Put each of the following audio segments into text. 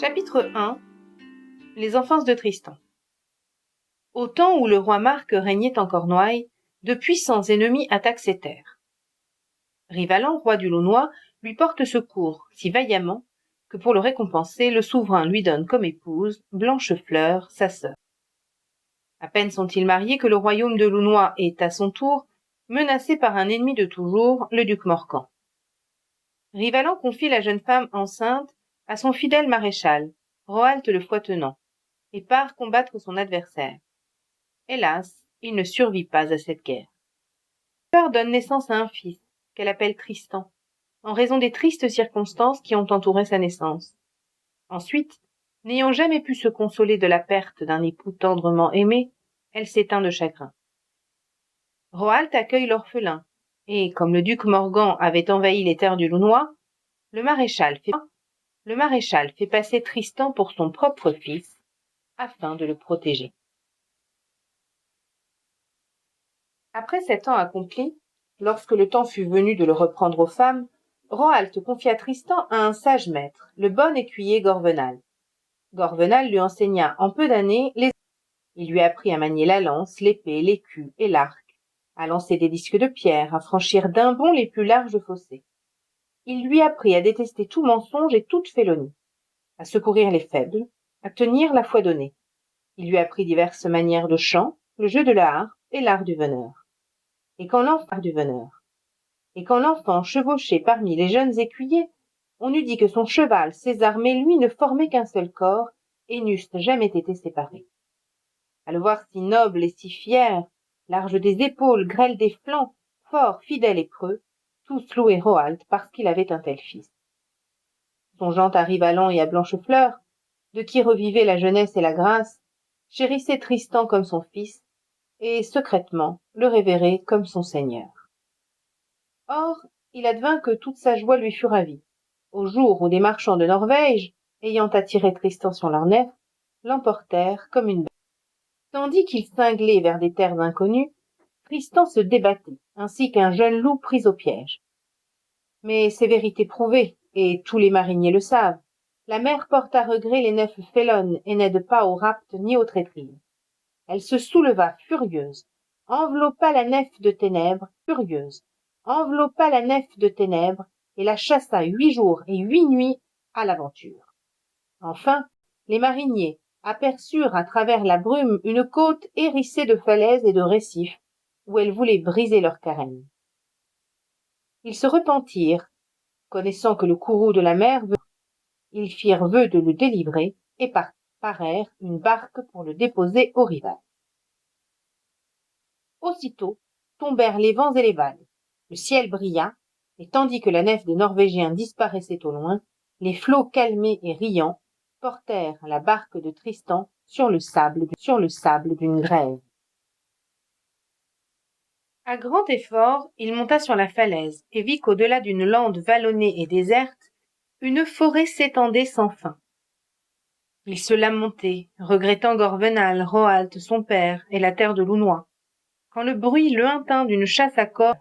Chapitre 1 Les enfances de Tristan. Au temps où le roi Marc régnait en Cornouailles, de puissants ennemis attaquent ses terres. Rivalan, roi du Launois, lui porte secours si vaillamment que pour le récompenser, le souverain lui donne comme épouse Blanchefleur, sa sœur. À peine sont-ils mariés que le royaume de Launois est, à son tour, menacé par un ennemi de toujours, le duc Morcan. Rivalan confie la jeune femme enceinte à son fidèle maréchal, Rohalte le Foitenant, et part combattre son adversaire. Hélas, il ne survit pas à cette guerre. Fleur donne naissance à un fils, qu'elle appelle Tristan, en raison des tristes circonstances qui ont entouré sa naissance. Ensuite, n'ayant jamais pu se consoler de la perte d'un époux tendrement aimé, elle s'éteint de chagrin. Rohalte accueille l'orphelin, et comme le duc Morgan avait envahi les terres du Launois, le maréchal fait passer Tristan pour son propre fils, afin de le protéger. Après 7 ans accomplis, lorsque le temps fut venu de le reprendre aux femmes, Rohalte confia Tristan à un sage maître, le bon écuyer Gorvenal. Gorvenal lui enseigna en peu d'années les arts. Il lui apprit à manier la lance, l'épée, l'écu et l'arc, à lancer des disques de pierre, à franchir d'un bond les plus larges fossés. Il lui apprit à détester tout mensonge et toute félonie, à secourir les faibles, à tenir la foi donnée. Il lui apprit diverses manières de chant, le jeu de la harpe et l'art du veneur. Et quand l'enfant chevauchait parmi les jeunes écuyers, on eût dit que son cheval, ses armes et lui ne formaient qu'un seul corps et n'eussent jamais été séparés. À le voir si noble et si fier, large des épaules, grêle des flancs, fort, fidèle et preux, tous louaient Rohalte parce qu'il avait un tel fils. Songeant à Rivalan et à Blanchefleur, de qui revivaient la jeunesse et la grâce, chérissait Tristan comme son fils, et secrètement le révérait comme son seigneur. Or, il advint que toute sa joie lui fut ravie, au jour où des marchands de Norvège, ayant attiré Tristan sur leur nef, l'emportèrent comme une bête. Tandis qu'il cinglait vers des terres inconnues, Tristan se débattait, ainsi qu'un jeune loup pris au piège. Mais c'est vérité prouvée, et tous les mariniers le savent, la mer porte à regret les nefs félonnes et n'aide pas au rapt ni aux traîtrises. Elle se souleva furieuse, enveloppa la nef de ténèbres, et la chassa 8 jours et 8 nuits à l'aventure. Enfin, les mariniers aperçurent à travers la brume une côte hérissée de falaises et de récifs, où elle voulait briser leur carène. Ils se repentirent, connaissant que le courroux de la mer ils firent vœu de le délivrer et parèrent une barque pour le déposer au rivage. Aussitôt tombèrent les vents et les vagues, le ciel brilla, et tandis que la nef des Norvégiens disparaissait au loin, les flots calmés et riants portèrent la barque de Tristan sur le sable d'une grève. À grand effort, il monta sur la falaise et vit qu'au-delà d'une lande vallonnée et déserte, une forêt s'étendait sans fin. Il se lamentait, regrettant Gorvenal, Rohalte, son père, et la terre de Launois, quand le bruit lointain d'une chasse à corps.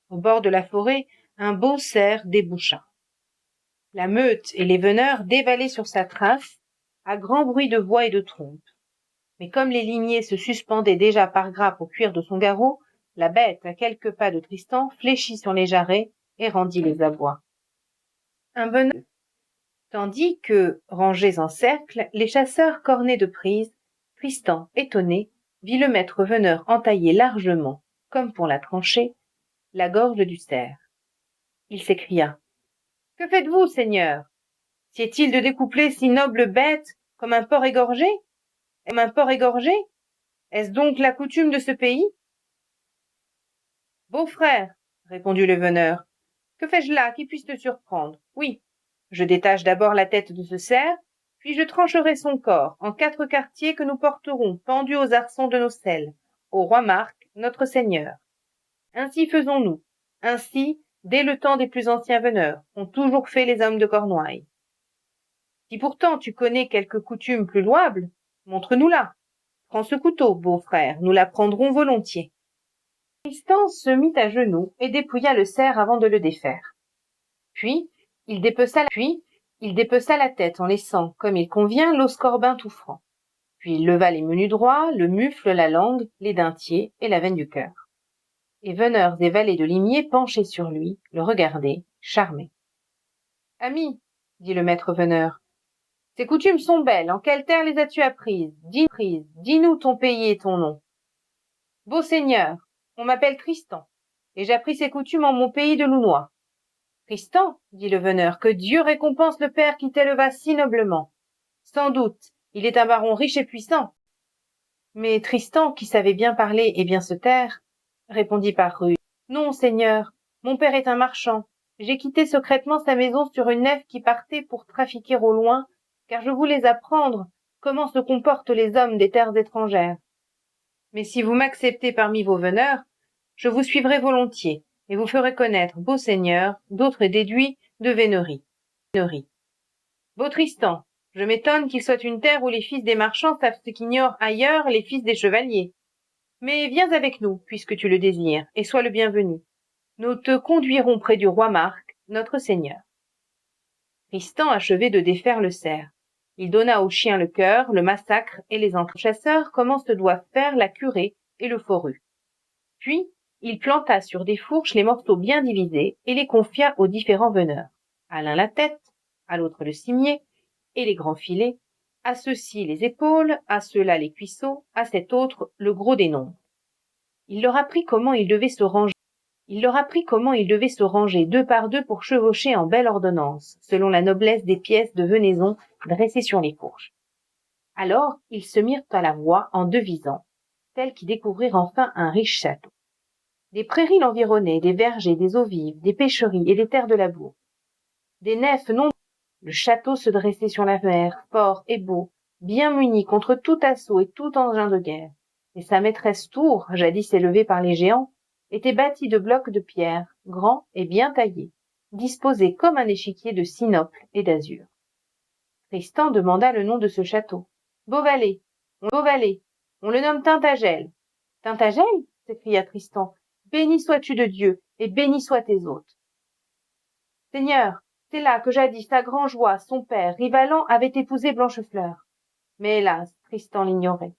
Au bord de la forêt, un beau cerf déboucha. La meute et les veneurs dévalaient sur sa trace, à grand bruit de voix et de trompe. Mais comme les lignées se suspendaient déjà par grappes au cuir de son garrot, la bête, à quelques pas de Tristan, fléchit sur les jarrets et rendit les abois. Un veneur, tandis que, rangés en cercle, les chasseurs cornaient de prise, Tristan, étonné, vit le maître veneur entailler largement, comme pour la trancher, la gorge du cerf. Il s'écria: « Que faites-vous, seigneur? Sied-il de découpler si noble bête comme un porc égorgé? Est-ce donc la coutume de ce pays? » « Beau-frère, répondit le veneur, que fais-je là qui puisse te surprendre? Oui, je détache d'abord la tête de ce cerf, puis je trancherai son corps en 4 quartiers que nous porterons pendus aux arçons de nos selles, au roi Marc, notre seigneur. Ainsi faisons-nous, ainsi, dès le temps des plus anciens veneurs, ont toujours fait les hommes de Cornouailles. Si pourtant tu connais quelque coutume plus louable, montre-nous-la. Prends ce couteau, beau-frère, nous la prendrons volontiers. » Tristan se mit à genoux et dépouilla le cerf avant de le défaire. Puis, il dépeça Il dépeça la tête en laissant, comme il convient, l'os corbin tout franc. Puis il leva les menus droits, le mufle, la langue, les dentiers et la veine du cœur. Et veneurs et valets de limier penchés sur lui, le regardaient, charmés. « Ami, dit le maître veneur, ces coutumes sont belles, en quelle terre les as-tu apprises? Dis-nous ton pays et ton nom. Beau seigneur, on m'appelle Tristan, et j'appris ces coutumes en mon pays de Lounois. Tristan, dit le veneur, que Dieu récompense le père qui t'éleva si noblement. Sans doute, il est un baron riche et puissant. Mais Tristan, qui savait bien parler et bien se taire, répondit par ruse. Non, seigneur, mon père est un marchand. J'ai quitté secrètement sa maison sur une nef qui partait pour trafiquer au loin, car je voulais apprendre comment se comportent les hommes des terres étrangères. Mais si vous m'acceptez parmi vos veneurs, je vous suivrai volontiers, et vous ferai connaître, beau seigneur, d'autres déduits de vénerie. Beau Tristan, je m'étonne qu'il soit une terre où les fils des marchands savent ce qu'ignorent ailleurs les fils des chevaliers. Mais viens avec nous, puisque tu le désires, et sois le bienvenu. Nous te conduirons près du roi Marc, notre seigneur. Tristan achevait de défaire le cerf. Il donna au chien le cœur, le massacre et les chasseurs comment se doivent faire la curée et le forut. Puis, il planta sur des fourches les morceaux bien divisés et les confia aux différents veneurs. À l'un la tête, à l'autre le cimier et les grands filets, à ceux-ci les épaules, à ceux-là les cuisseaux, à cet autre le gros des nombres. Il leur apprit comment ils devaient se ranger. Deux par deux pour chevaucher en belle ordonnance, selon la noblesse des pièces de venaison dressées sur les fourches. Alors, ils se mirent à la voie en devisant, tels qu'y découvrirent enfin un riche château. Des prairies l'environnaient, des vergers, des eaux vives, des pêcheries et des terres de labour. Des nefs nombreuses. Le château se dressait sur la mer, fort et beau, bien muni contre tout assaut et tout engin de guerre. Et sa maîtresse tour, jadis élevée par les géants, était bâtie de blocs de pierre, grands et bien taillés, disposés comme un échiquier de sinople et d'azur. Tristan demanda le nom de ce château. Beauvalet, on le nomme Tintagel. Tintagel? S'écria Tristan. Béni sois-tu de Dieu, et béni soient tes hôtes. Seigneur, c'est là que jadis, à grand joie, son père, Rivalan, avait épousé Blanchefleur. Mais hélas, Tristan l'ignorait.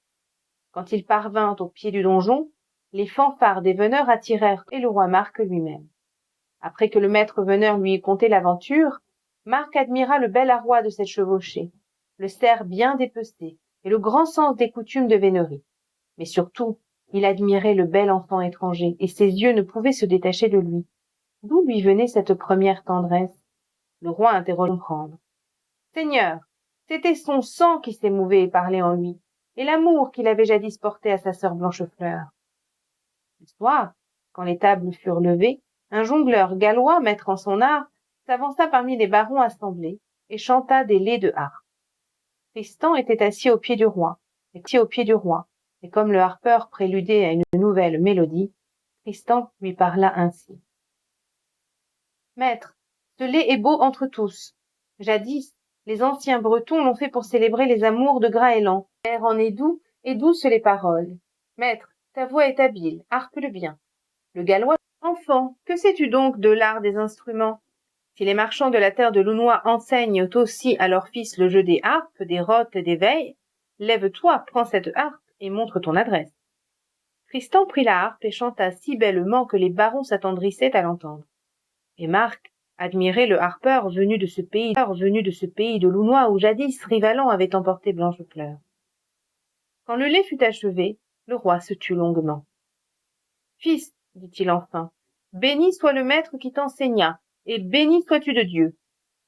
Quand il parvint au pied du donjon, les fanfares des veneurs attirèrent et le roi Marc lui-même. Après que le maître veneur lui eut conté l'aventure, Marc admira le bel arroi de cette chevauchée, le cerf bien dépecé et le grand sens des coutumes de vénerie. Mais surtout, il admirait le bel enfant étranger, et ses yeux ne pouvaient se détacher de lui. D'où lui venait cette première tendresse? Le roi interrogea comprendre. Seigneur, c'était son sang qui s'émouvait et parlait en lui, et l'amour qu'il avait jadis porté à sa sœur Blanchefleur. Le soir, quand les tables furent levées, un jongleur gallois, maître en son art, s'avança parmi les barons assemblés et chanta des lais de harpe. Tristan était assis au pied du roi, et comme le harpeur préludait à une nouvelle mélodie, Tristan lui parla ainsi. Maître, ce lait est beau entre tous. Jadis, les anciens Bretons l'ont fait pour célébrer les amours de Graëlan. L'air en est doux et douces les paroles. Maître, ta voix est habile, harpe-le bien. Le Gallois, enfant, que sais-tu donc de l'art des instruments? Si les marchands de la terre de Lounois enseignent aussi à leurs fils le jeu des harpes, des rotes et des veilles, lève-toi, prends cette harpe et montre ton adresse. Tristan prit la harpe et chanta si bellement que les barons s'attendrissaient à l'entendre. Et Marc admirait le harpeur venu de ce pays de Lounois où jadis Rivalan avait emporté Blanchefleur. Quand le lait fut achevé, le roi se tut longuement. Fils, dit-il enfin, béni soit le maître qui t'enseigna, et béni sois-tu de Dieu.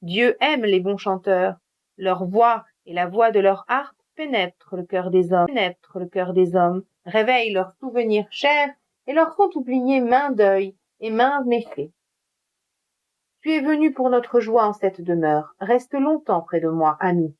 Dieu aime les bons chanteurs. Leur voix et la voix de leur harpe pénètrent le cœur des hommes, réveillent leurs souvenirs chers et leur font oublier maint deuil et maint méfait. Tu es venu pour notre joie en cette demeure. Reste longtemps près de moi, ami.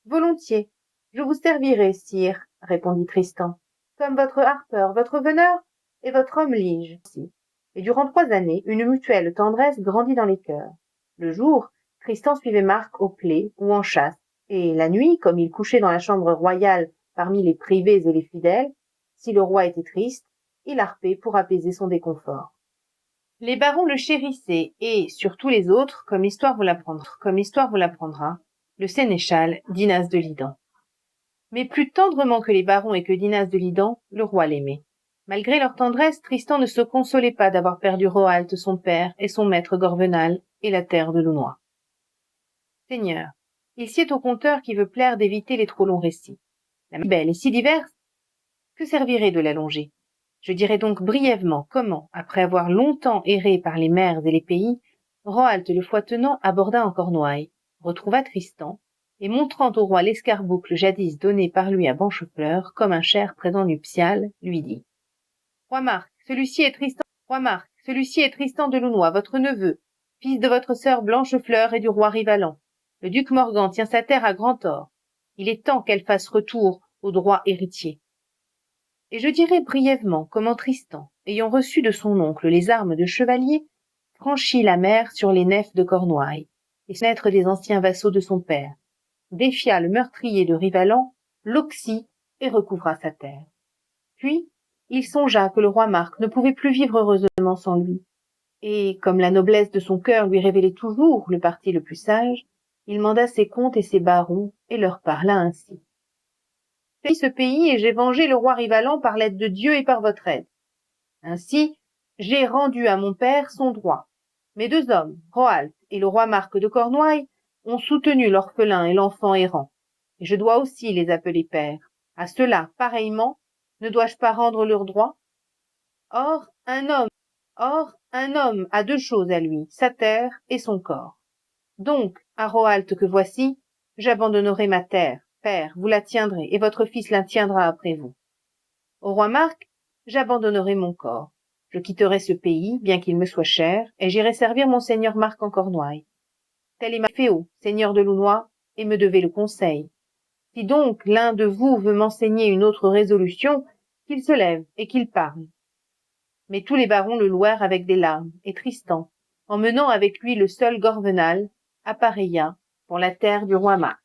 Volontiers. Je vous servirai, sire, répondit Tristan, comme votre harpeur, votre veneur et votre homme lige aussi. Et durant 3 années, une mutuelle tendresse grandit dans les cœurs. Le jour, Tristan suivait Marc au play ou en chasse, et la nuit, comme il couchait dans la chambre royale parmi les privés et les fidèles, si le roi était triste, il harpait pour apaiser son déconfort. Les barons le chérissaient et, sur tous les autres, comme l'histoire vous l'apprendra, le sénéchal Dinas de Lidan. Mais plus tendrement que les barons et que Dinas de Lidan, le roi l'aimait. Malgré leur tendresse, Tristan ne se consolait pas d'avoir perdu Rohalt, son père, et son maître Gorvenal, et la terre de l'Aunois. Seigneur, il sied au conteur qui veut plaire d'éviter les trop longs récits. La belle est si diverse, que servirait de l'allonger? Je dirai donc brièvement comment, après avoir longtemps erré par les mers et les pays, Rohalt le foitenant aborda en Cornouailles, retrouva Tristan, et montrant au roi l'escarboucle jadis donné par lui à Banchefleur comme un cher présent nuptial, lui dit « Roi Marc, celui-ci est Tristan de l'Aunois, votre neveu, fils de votre sœur Blanchefleur et du roi Rivalan. Le duc Morgan tient sa terre à grand tort. Il est temps qu'elle fasse retour au droit héritier. » Et je dirai brièvement comment Tristan, ayant reçu de son oncle les armes de chevalier, franchit la mer sur les nefs de Cornouailles, et naître des anciens vassaux de son père, défia le meurtrier de Rivalan, l'oxy et recouvra sa terre. Puis, il songea que le roi Marc ne pouvait plus vivre heureusement sans lui, et, comme la noblesse de son cœur lui révélait toujours le parti le plus sage, il manda ses comtes et ses barons, et leur parla ainsi. « J'ai ce pays et j'ai vengé le roi Rivalan par l'aide de Dieu et par votre aide. Ainsi, j'ai rendu à mon père son droit. Mes deux hommes, Rohalt et le roi Marc de Cornouailles, ont soutenu l'orphelin et l'enfant errant, et je dois aussi les appeler pères. À ceux-là, pareillement, ne dois-je pas rendre leur droit? Or, un homme a deux choses à lui, sa terre et son corps. Donc, à Rohalt que voici, j'abandonnerai ma terre, père, vous la tiendrez, et votre fils la tiendra après vous. Au roi Marc, j'abandonnerai mon corps. Je quitterai ce pays, bien qu'il me soit cher, et j'irai servir mon seigneur Marc en Cornouailles. Tel est Féo, seigneur de l'Aunois, et me devait le conseil. Si donc l'un de vous veut m'enseigner une autre résolution, qu'il se lève et qu'il parle. » Mais tous les barons le louèrent avec des larmes, et Tristan, emmenant avec lui le seul Gorvenal, appareilla pour la terre du roi Marc.